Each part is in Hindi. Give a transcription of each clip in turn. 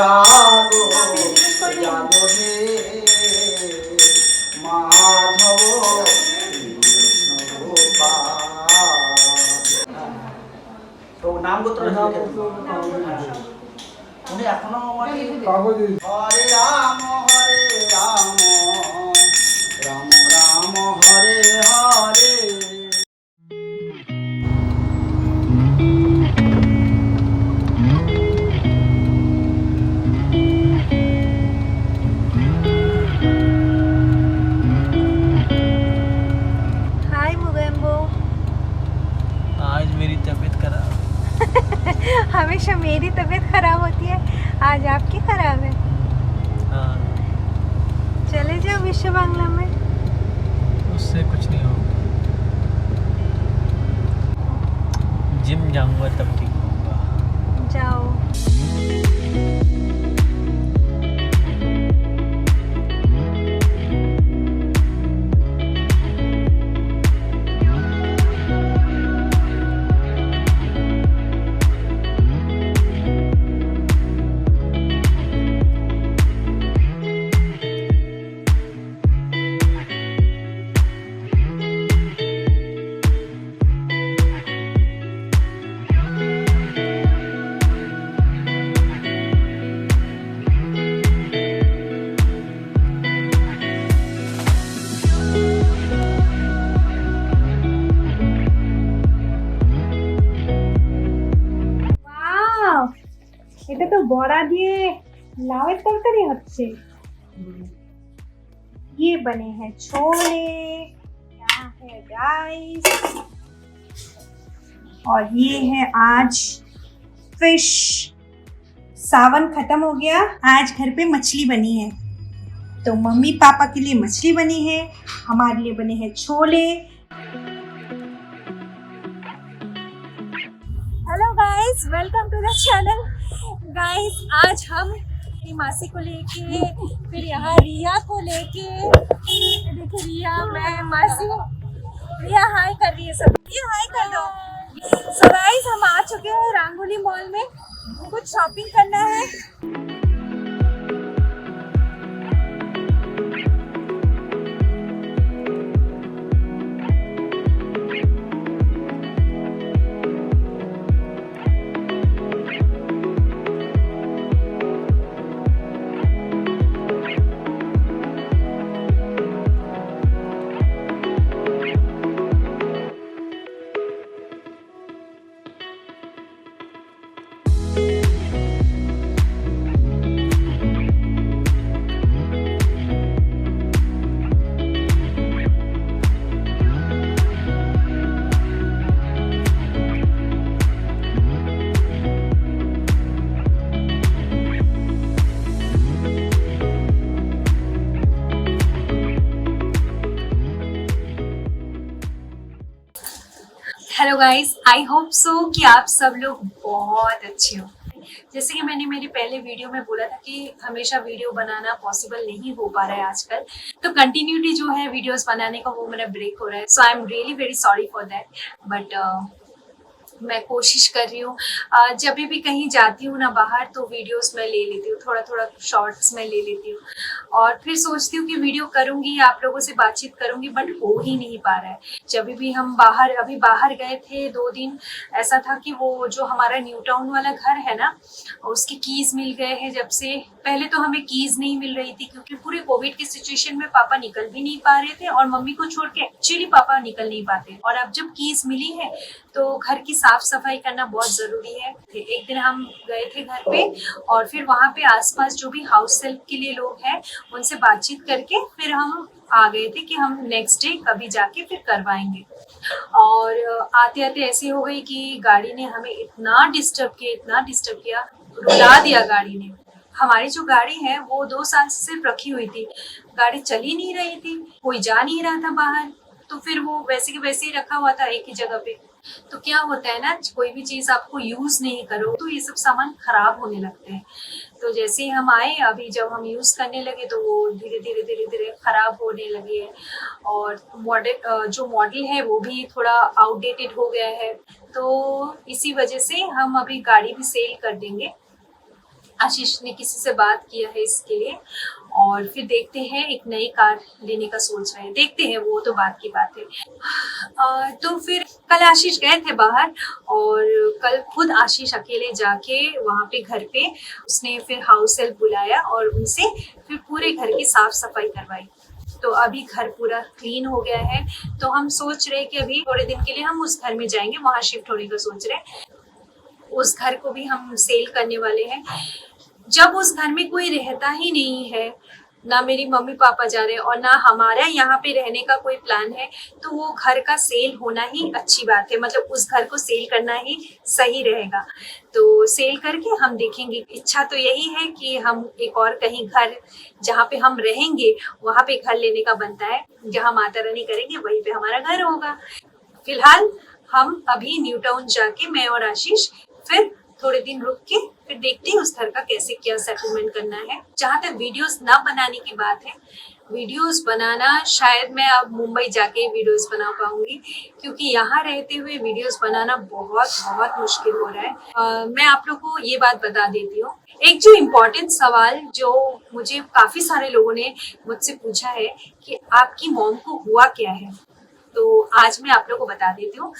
जागो जागो हे माधव তো নাম গোত্র উনি এখনো হরে রাম রাম রাম হরে হরে। हाय मुगेम्बो। आज मेरी तबीयत खराब। हमेशा मेरी तबीयत खराब होती है, आज आपकी खराब है। हाँ, चले जाओ विश्व बांग्ला में। उससे कुछ नहीं होगा। जिम जाऊंगा तब ठीक होगा। जाओ। এটা তো বড়া দিয়ে লাউয়ের তরকারি হচ্ছে। ये बने हैं छोले, यहाँ है राइस और ये है आज फिश। सावन खत्म हो गया, आज घर पे मछली बनी है, तो मम्मी पापा के लिए मछली बनी है, हमारे लिए बने हैं छोले। Hello guys, welcome to the channel. Guys आज हम अपनी मासी को लेके, फिर यहाँ रिया को लेके, देखिए रिया, मैं, मासी। रिया हाय कर रही है सब, ये हाय कर दो। सो गाइस हम आ चुके हैं रंगोली मॉल में, कुछ शॉपिंग करना है। Hello guys, I hope so कि आप सब लोग बहुत अच्छे हो। जैसे कि मैंने मेरे पहले वीडियो में बोला था कि हमेशा वीडियो बनाना पॉसिबल नहीं हो पा रहा है आजकल, तो कंटिन्यूटी जो है वीडियोस बनाने का वो मेरा ब्रेक हो रहा है। So I am really very sorry for that, but मैं कोशिश कर रही हूँ। जब भी कहीं जाती हूँ ना बाहर, तो वीडियोस मैं ले लेती हूँ, थोड़ा थोड़ा शॉर्ट्स में ले लेती हूँ, और फिर सोचती हूँ कि वीडियो करूँगी, आप लोगों से बातचीत करूँगी, बट हो ही नहीं पा रहा है। जब भी हम अभी बाहर गए थे 2 दिन, ऐसा था कि वो जो हमारा न्यू टाउन वाला घर है ना, उसकी कीज़ मिल गए हैं। जब से पहले तो हमें कीज़ नहीं मिल रही थी, क्योंकि पूरे कोविड की सिचुएशन में पापा निकल भी नहीं पा रहे थे, और मम्मी को छोड़ के एक्चुअली पापा निकल नहीं पाते। और अब जब कीज़ मिली है तो घर की साफ सफाई करना बहुत ज़रूरी है। एक दिन हम गए थे घर पे, और फिर वहाँ पे आसपास जो भी हाउस हेल्प के लिए लोग हैं उनसे बातचीत करके फिर हम आ गए थे कि हम नेक्स्ट डे कभी जाके फिर करवाएंगे। और आते आते ऐसे हो गई कि गाड़ी ने हमें इतना डिस्टर्ब किया, रुला दिया गाड़ी ने। हमारी जो गाड़ी है वो 2 साल से सिर्फ रखी हुई थी, गाड़ी चल ही नहीं रही थी, कोई जा नहीं रहा था बाहर, तो फिर वो वैसे के वैसे ही रखा हुआ था एक ही जगह पे। तो क्या होता है ना, कोई भी चीज़ आपको यूज़ नहीं करो तो ये सब सामान खराब होने लगते हैं। तो जैसे ही हम आए, अभी जब हम यूज़ करने लगे तो वो धीरे धीरे खराब होने लगी है, और जो मॉडल है वो भी थोड़ा आउटडेटेड हो गया है। तो इसी वजह से हम अभी गाड़ी भी सेल कर देंगे। आशीष ने किसी से बात किया है इसके लिए, और फिर देखते हैं, एक नई कार लेने का सोच रहे हैं, देखते हैं, वो तो बात की बात है। तो फिर कल आशीष गए थे बाहर, और कल खुद आशीष अकेले जाके वहाँ पे घर पे उसने फिर हाउस हेल्प बुलाया और उनसे फिर पूरे घर की साफ सफाई करवाई। तो अभी घर पूरा क्लीन हो गया है। तो हम सोच रहे हैं कि अभी थोड़े दिन के लिए हम उस घर में जाएंगे, वहाँ शिफ्ट होने का सोच रहे हैं। उस घर को भी हम सेल करने वाले हैं। जब उस घर में कोई रहता ही नहीं है, ना मेरी मम्मी पापा जा रहे हैं और ना हमारा यहाँ पे रहने का कोई प्लान है, तो वो घर का सेल होना ही अच्छी बात है। मतलब उस घर को सेल करना ही सही रहेगा। तो सेल करके हम देखेंगे। इच्छा तो यही है कि हम एक और कहीं घर जहाँ पे हम रहेंगे वहाँ पे घर लेने का बनता है। जहाँ माता रानी करेंगे वहीं पे हमारा घर होगा। फिलहाल हम अभी न्यू टाउन जाके मैं और आशीष फिर थोड़े दिन रुक के फिर देखते हैं उस घर का कैसे क्या सेटलमेंट करना है। जहाँ तक वीडियोस ना बनाने की बात है, वीडियोस बनाना शायद मैं अब मुंबई जाके वीडियोस बना पाऊंगी, क्योंकि यहाँ रहते हुए वीडियोस बनाना बहुत बहुत मुश्किल हो रहा है। मैं आप लोगों को ये बात बता देती हूँ। एक जो इम्पोर्टेंट सवाल जो मुझे काफी सारे लोगों ने मुझसे पूछा है कि आपकी मॉम को हुआ क्या है, तो आज मैं आप लोगों को बता देती हूँ।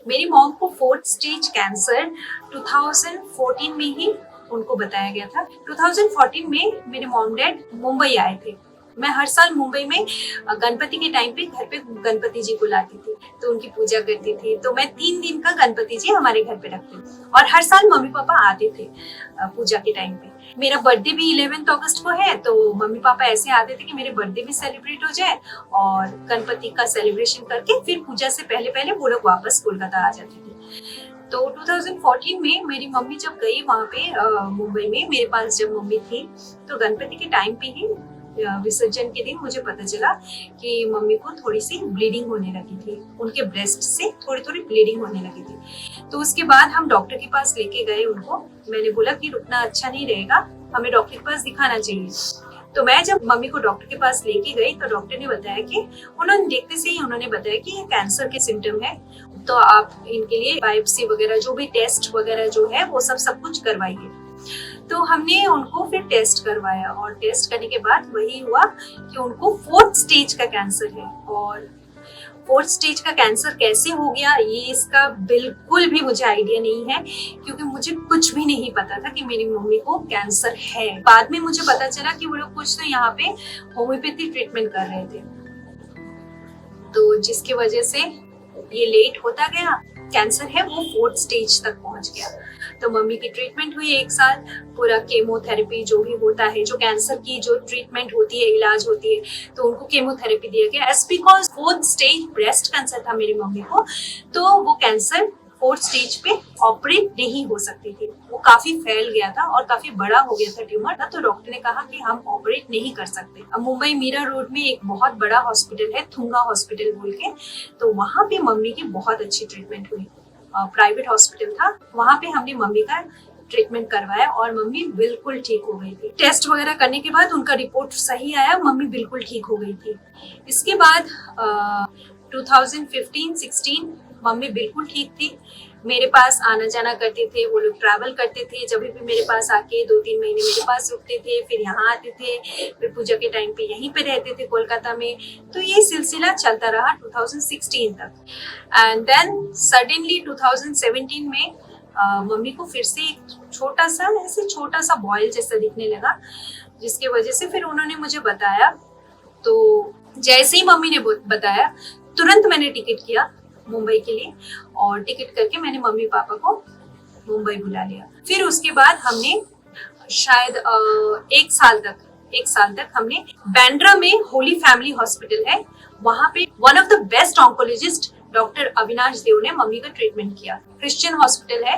मेरी मॉम को 4th स्टेज कैंसर 2014 में ही उनको बताया गया था। 2014 में मेरे मॉम डैड मुंबई आए थे। मैं हर साल मुंबई में गणपति के टाइम पे घर पे गणपति जी को लाती थी, तो उनकी पूजा करती थी। तो मैं 3 दिन का गणपति जी हमारे घर पे रखती थी, और हर साल मम्मी पापा आते थे पूजा के टाइम पे। मेरा बर्थडे भी 11 अगस्त को है, तो मम्मी पापा ऐसे आते थे कि मेरे बर्थडे भी सेलिब्रेट हो जाए और गणपति का सेलिब्रेशन करके फिर पूजा से पहले पहले वो लोग वापस कोलकाता आ जाते थे। तो 2014 में मेरी मम्मी जब गई वहाँ पे मुंबई में, मेरे पास जब मम्मी थी, तो गणपति के टाइम पे ही विसर्जन के दिन मुझे पता चला कि मम्मी को थोड़ी सी ब्लीडिंग होने लगी थी, उनके ब्रेस्ट से थोड़ी थोड़ी ब्लीडिंग होने लगी थी। तो उसके बाद हम डॉक्टर के पास लेके गए उनको। मैंने बोला कि रुकना अच्छा नहीं रहेगा, हमें डॉक्टर के पास दिखाना चाहिए। तो मैं जब मम्मी को डॉक्टर के पास लेके गई तो डॉक्टर ने बताया कि उन्होंने देखते से ही उन्होंने बताया कि ये कैंसर के सिम्टम है, तो आप इनके लिए बायोप्सी वगैरह जो भी टेस्ट वगैरह जो है वो सब कुछ करवाइए। तो हमने उनको फिर टेस्ट करवाया, और टेस्ट करने के बाद वही हुआ कि उनको 4th स्टेज का कैंसर है। और 4th स्टेज का कैंसर कैसे हो गया ये इसका बिल्कुल भी मुझे आइडिया नहीं है, क्योंकि मुझे कुछ भी नहीं पता था कि मेरी मम्मी को कैंसर है। बाद में मुझे पता चला कि वो लोग कुछ तो यहाँ पे होम्योपैथी ट्रीटमेंट कर रहे थे, तो जिसकी वजह से ये लेट होता गया। कैंसर है वो 4th स्टेज तक पहुंच गया। तो मम्मी की ट्रीटमेंट हुई 1 साल, पूरा केमोथेरेपी जो भी होता है, जो कैंसर की जो ट्रीटमेंट होती है, इलाज होती है, तो उनको केमोथेरेपी दिया गया। As because 4th stage breast cancer था मेरी मम्मी को, तो वो कैंसर 4th स्टेज पे ऑपरेट नहीं हो सकती थी। वो काफी फैल गया था और काफी बड़ा हो गया था ट्यूमर, तो डॉक्टर ने कहा कि हम ऑपरेट नहीं कर सकते। अब मुंबई मीरा रोड में एक बहुत बड़ा हॉस्पिटल है, थुंगा हॉस्पिटल बोल के, तो वहाँ पे मम्मी की बहुत अच्छी ट्रीटमेंट हुई। प्राइवेट हॉस्पिटल था, वहाँ पे हमने मम्मी का ट्रीटमेंट करवाया और मम्मी बिल्कुल ठीक हो गई थी। टेस्ट वगैरह करने के बाद उनका रिपोर्ट सही आया, मम्मी बिल्कुल ठीक हो गई थी। इसके बाद 2015-16 मम्मी बिल्कुल ठीक थी, मेरे पास आना जाना करते थे, वो लोग ट्रैवल करते थे, जब भी मेरे पास आके 2-3 महीने मेरे पास रुकते थे, फिर यहाँ आते थे, फिर पूजा के टाइम पे यहीं पे रहते थे कोलकाता में। तो ये सिलसिला चलता रहा 2016 तक। एंड देन सडनली 2017 में मम्मी को फिर से एक छोटा सा बॉयल जैसा दिखने लगा, जिसकी वजह से फिर उन्होंने मुझे बताया। तो जैसे ही मम्मी ने बताया तुरंत मैंने टिकट किया मुंबई के लिए, और टिकट करके मैंने मम्मी पापा को मुंबई बुला लिया। फिर उसके बाद हमने शायद 1 साल तक हमने बैंड्रा में होली फैमिली हॉस्पिटल है, वहाँ पे one of the best oncologist doctor Avinash Dev ने मम्मी का ट्रीटमेंट किया। क्रिश्चियन हॉस्पिटल है,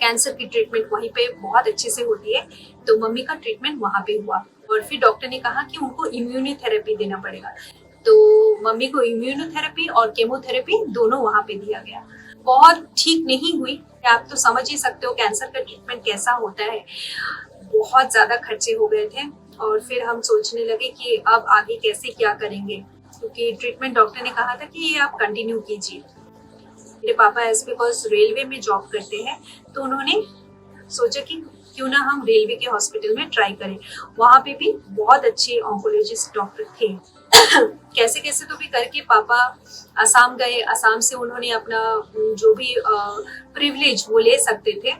कैंसर की ट्रीटमेंट वहीं पे बहुत अच्छे से होती है, तो मम्मी का ट्रीटमेंट वहाँ पे हुआ। और फिर डॉक्टर ने कहा कि उनको इम्यूनोथेरेपी देना पड़ेगा, तो मम्मी को इम्यूनोथेरेपी और केमोथेरेपी दोनों वहाँ पे दिया गया। बहुत ठीक नहीं हुई, आप तो समझ ही सकते हो कैंसर का ट्रीटमेंट कैसा होता है। बहुत ज्यादा खर्चे हो गए थे, और फिर हम सोचने लगे कि अब आगे कैसे क्या करेंगे, क्योंकि ट्रीटमेंट डॉक्टर ने कहा था कि ये आप कंटिन्यू कीजिए। मेरे पापा एज बिकॉज रेलवे में जॉब करते हैं, तो उन्होंने सोचा कि क्यों ना हम रेलवे के हॉस्पिटल में ट्राई करें। वहाँ पे भी बहुत अच्छे ऑन्कोलॉजिस्ट डॉक्टर थे। कैसे कैसे तो भी करके पापा असम गए। असम से उन्होंने अपना जो भी प्रिविलेज वो ले सकते थे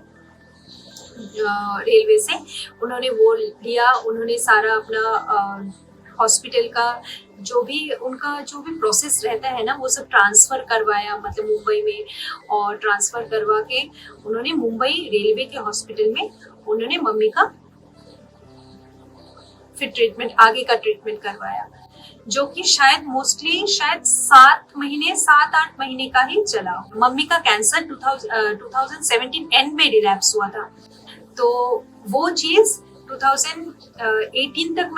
रेलवे से, उन्होंने वो लिया। उन्होंने सारा अपना हॉस्पिटल का जो भी उनका जो भी प्रोसेस रहता है ना, वो सब ट्रांसफ़र करवाया, मतलब मुंबई में, और ट्रांसफ़र करवा के उन्होंने मुंबई रेलवे के हॉस्पिटल में उन्होंने मम्मी का फिर ट्रीटमेंट, आगे का ट्रीटमेंट करवाया, जो कि शायद मोस्टली शायद 7-8 महीने का ही चला। मम्मी का कैंसर 2017 एंड में रिलैप्स हुआ था, तो वो चीज़ 2018 तक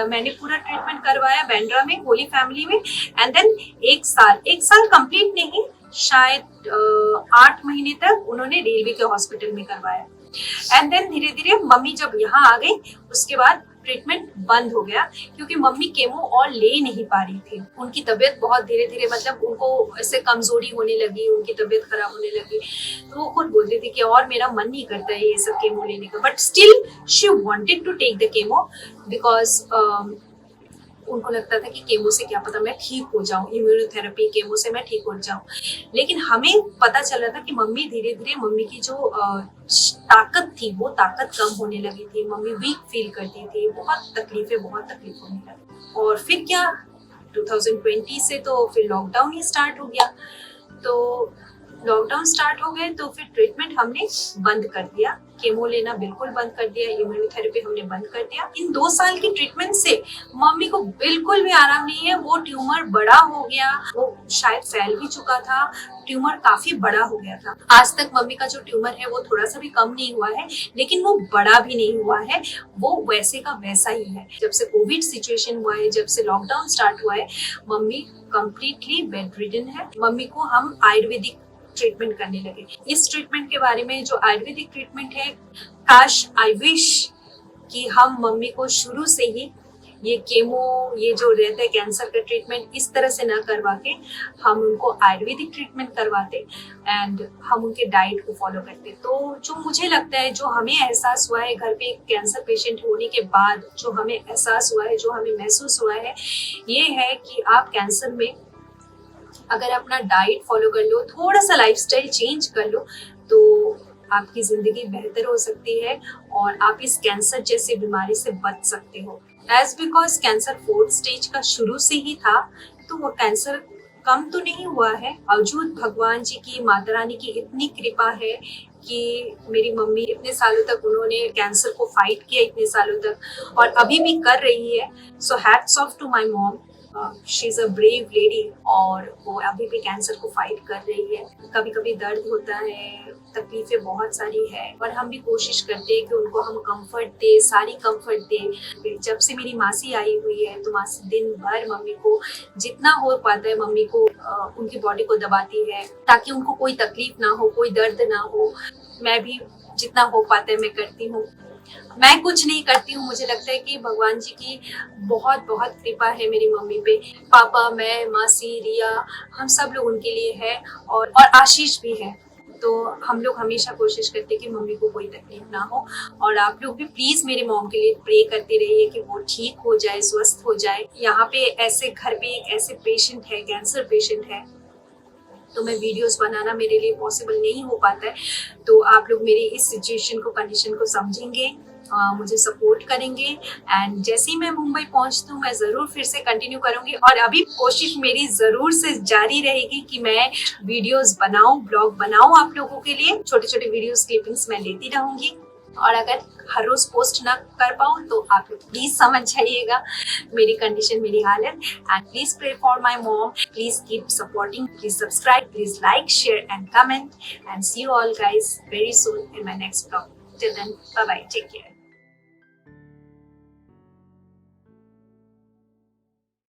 मैंने पूरा ट्रीटमेंट करवाया बांद्रा में, होली फैमिली में। एंड देन एक साल कंप्लीट नहीं, शायद 8 महीने तक उन्होंने रेलवे के हॉस्पिटल में करवाया। एंड देन धीरे धीरे मम्मी जब यहाँ आ गई, उसके बाद ट्रीटमेंट बंद हो गया, क्योंकि मम्मी केमो और ले नहीं पा रही थी। उनकी तबीयत बहुत धीरे धीरे, मतलब उनको ऐसे कमजोरी होने लगी, उनकी तबीयत खराब होने लगी, तो वो खुद बोलती थी कि और मेरा मन नहीं करता है ये सब केमो लेने का, but still she wanted to take the chemo, because उनको लगता था कि केमो से क्या पता मैं ठीक हो जाऊं, इम्यूनोथेरेपी केमो से मैं ठीक हो जाऊं। लेकिन हमें पता चला था कि मम्मी धीरे धीरे, मम्मी की जो ताकत थी वो ताकत कम होने लगी थी, मम्मी वीक फील करती थी, बहुत तकलीफ होने लगी। और फिर क्या, 2020 से तो फिर लॉकडाउन ही स्टार्ट हो गया। तो लॉकडाउन स्टार्ट हो गए तो फिर ट्रीटमेंट हमने बंद कर दिया, केमो लेना बिल्कुल बंद कर दिया, इम्यूनोथेरेपी हमने बंद कर दिया। इन 2 साल की ट्रीटमेंट से मम्मी को बिल्कुल भी आराम नहीं है। वो ट्यूमर बड़ा हो गया, वो शायद फैल भी चुका था, ट्यूमर काफी बड़ा हो गया था। आज तक मम्मी का जो ट्यूमर है वो थोड़ा सा भी कम नहीं हुआ है, लेकिन वो बड़ा भी नहीं हुआ है, वो वैसे का वैसा ही है। जब से कोविड सिचुएशन हुआ है, जब से लॉकडाउन स्टार्ट हुआ है, मम्मी कंप्लीटली बेड रिडन है। मम्मी को हम आयुर्वेदिक ट्रीटमेंट करने लगे। इस ट्रीटमेंट के बारे में, जो आयुर्वेदिक ट्रीटमेंट है, काश आई विश कि हम मम्मी को शुरू से ही ये केमो, ये जो रहता है कैंसर का ट्रीटमेंट, इस तरह से ना करवा के हम उनको आयुर्वेदिक ट्रीटमेंट करवाते एंड हम उनके डाइट को फॉलो करते। तो जो मुझे लगता है, जो हमें एहसास हुआ है घर पे कैंसर पेशेंट होने के बाद, जो हमें एहसास हुआ है, जो हमें महसूस हुआ है, ये है कि आप कैंसर में अगर अपना डाइट फॉलो कर लो, थोड़ा सा लाइफस्टाइल चेंज कर लो, तो आपकी ज़िंदगी बेहतर हो सकती है और आप इस कैंसर जैसी बीमारी से बच सकते हो। As because cancer 4th stage का शुरू से ही था, तो वो कैंसर कम तो नहीं हुआ है। बावजूद भगवान जी की, माता रानी की इतनी कृपा है कि मेरी मम्मी इतने सालों तक उन्होंने कैंसर को फाइट किया, इतने सालों तक, और अभी भी कर रही है। So hats off to my mom, she is a brave lady, और वो अभी भी कैंसर को फाइट कर रही है। कभी कभी दर्द होता है, तकलीफें बहुत सारी है, पर हम भी कोशिश करते हैं कि उनको हम कंफर्ट दे, सारी कंफर्ट दे। जब से मेरी मासी आई हुई है, तो मासी दिन भर मम्मी को जितना हो पाता है, मम्मी को उनकी बॉडी को दबाती है, ताकि उनको कोई तकलीफ ना हो, कोई दर्द ना हो। मैं भी जितना हो पाता है मैं करती हूँ। मैं कुछ नहीं करती हूँ, मुझे लगता है कि भगवान जी की बहुत बहुत कृपा है मेरी मम्मी पे। पापा, मैं, मासी, रिया, हम सब लोग उनके लिए है, और आशीष भी है। तो हम लोग हमेशा कोशिश करते हैं कि मम्मी को कोई तकलीफ ना हो, और आप लोग भी प्लीज़ मेरे मॉम के लिए प्रे करते रहिए कि वो ठीक हो जाए, स्वस्थ हो जाए। यहाँ पे ऐसे घर पे एक ऐसे पेशेंट है, कैंसर पेशेंट है, तो मैं वीडियोस बनाना मेरे लिए पॉसिबल नहीं हो पाता है। तो आप लोग मेरी इस सिचुएशन को, कंडीशन को समझेंगे, मुझे सपोर्ट करेंगे, एंड जैसे ही मैं मुंबई पहुंचती हूँ मैं ज़रूर फिर से कंटिन्यू करूँगी। और अभी कोशिश मेरी ज़रूर से जारी रहेगी कि मैं वीडियोस बनाऊँ, ब्लॉग बनाऊँ आप लोगों के लिए। छोटे छोटे वीडियोस क्लिपिंग्स मैं लेती रहूँगी, और अगर हर रोज पोस्ट ना कर पाऊँ तो आप लोग प्लीज समझ जाइएगा मेरी कंडीशन, मेरी हालत। And please pray for my mom, please keep supporting, please subscribe, please like, share and comment, and see you all guys very soon in my next vlog. Till then, bye bye, take care.